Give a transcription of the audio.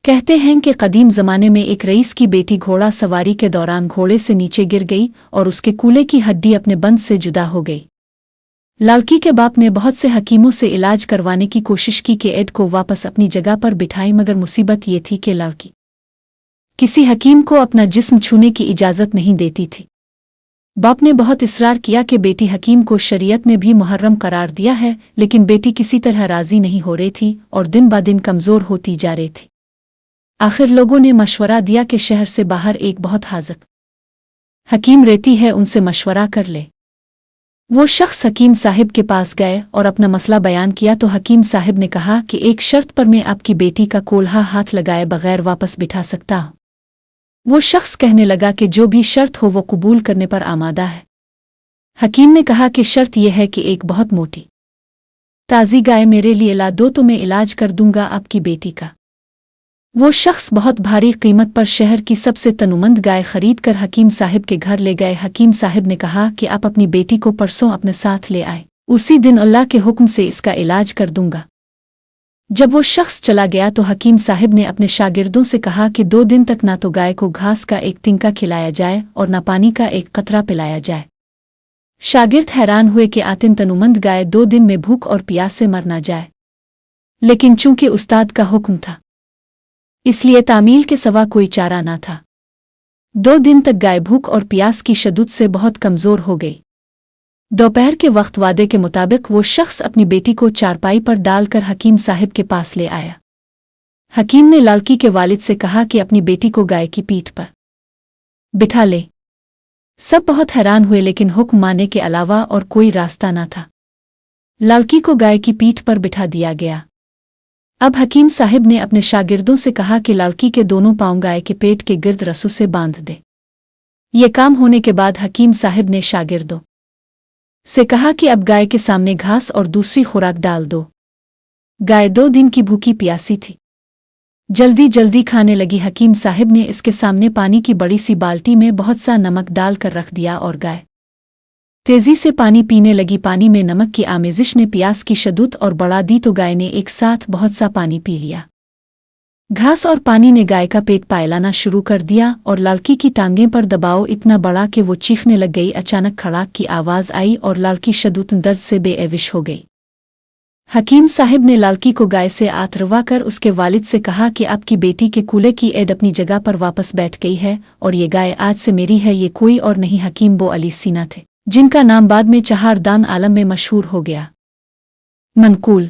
कहते हैं कि कदीम ज़माने में एक रईस की बेटी घोड़ा सवारी के दौरान घोड़े से नीचे गिर गई और उसके कूल्हे की हड्डी अपने बंद से जुदा हो गई। लड़की के बाप ने बहुत से हकीमों से इलाज करवाने की कोशिश की कि एड को वापस अपनी जगह पर बिठाई, मगर मुसीबत ये थी कि लड़की किसी हकीम को अपना जिस्म छूने की इजाज़त नहीं देती थी। बाप ने बहुत इसरार किया कि बेटी हकीम को शरीयत ने भी मुहर्रम करार दिया है, लेकिन बेटी किसी तरह राज़ी नहीं हो रही थी और दिन ब दिन कमज़ोर होती जा रही थी। आखिर लोगों ने मशवरा दिया कि शहर से बाहर एक बहुत हाज़िक हकीम रहती है, उनसे मशवरा कर ले। वो शख्स हकीम साहिब के पास गए और अपना मसला बयान किया तो हकीम साहिब ने कहा कि एक शर्त पर मैं आपकी बेटी का कोल्हा हाथ लगाए बगैर वापस बिठा सकता हूँ। वो शख्स कहने लगा कि जो भी शर्त हो वो कबूल करने पर आमादा है। हकीम ने कहा कि शर्त यह है कि एक बहुत मोटी ताज़ी गाय मेरे लिए ला दो तो मैं इलाज कर दूंगा आपकी बेटी का। वो शख्स बहुत भारी कीमत पर शहर की सबसे तनुमंद गाय खरीद कर हकीम साहिब के घर ले गए। हकीम साहिब ने कहा कि आप अपनी बेटी को परसों अपने साथ ले आए, उसी दिन अल्लाह के हुक्म से इसका इलाज कर दूंगा। जब वो शख्स चला गया तो हकीम साहिब ने अपने शागिर्दों से कहा कि 2 दिन तक ना तो गाय को घास का एक तिनका खिलाया जाए और ना पानी का एक कतरा पिलाया जाए। शागिर्द हैरान हुए कि आतिन तनुमंद गाय 2 दिन में भूख और प्यास से मर ना जाए, लेकिन चूंकि उस्ताद का हुक्म था इसलिए तामील के सवा कोई चारा ना था। 2 दिन तक गाय भूख और प्यास की शद्दत से बहुत कमज़ोर हो गई। दोपहर के वक्त वादे के मुताबिक वो शख्स अपनी बेटी को चारपाई पर डालकर हकीम साहिब के पास ले आया। हकीम ने लड़की के वालिद से कहा कि अपनी बेटी को गाय की पीठ पर बिठा ले। सब बहुत हैरान हुए, लेकिन हुक्म मानने के अलावा और कोई रास्ता न था। लड़की को गाय की पीठ पर बिठा दिया गया। अब हकीम साहिब ने अपने शागिर्दों से कहा कि लड़की के दोनों पांव गाय के पेट के गिर्द रस्सों से बांध दे। ये काम होने के बाद हकीम साहिब ने शागिर्दों से कहा कि अब गाय के सामने घास और दूसरी खुराक डाल दो। गाय 2 दिन की भूखी प्यासी थी, जल्दी जल्दी खाने लगी। हकीम साहिब ने इसके सामने पानी की बड़ी सी बाल्टी में बहुत सा नमक डालकर रख दिया और गाय तेजी से पानी पीने लगी। पानी में नमक की आमेजिश ने प्यास की शद्दत और बढ़ा दी तो गाय ने एक साथ बहुत सा पानी पी लिया। घास और पानी ने गाय का पेट पायलाना शुरू कर दिया और लड़की की टांगें पर दबाव इतना बढ़ा कि वो चीखने लग गई। अचानक खड़ाक की आवाज़ आई और लड़की शद्दत दर्द से बेअविश हो गई। हकीम साहिब ने लड़की को गाय से आतरवा कर उसके वालिद से कहा कि आपकी बेटी के कूल्हे की एड अपनी जगह पर वापस बैठ गई है और ये गाय आज से मेरी है। ये कोई और नहीं हकीम बो अली सीना थे, जिनका नाम बाद में चहारदान आलम में मशहूर हो गया। मनकूल।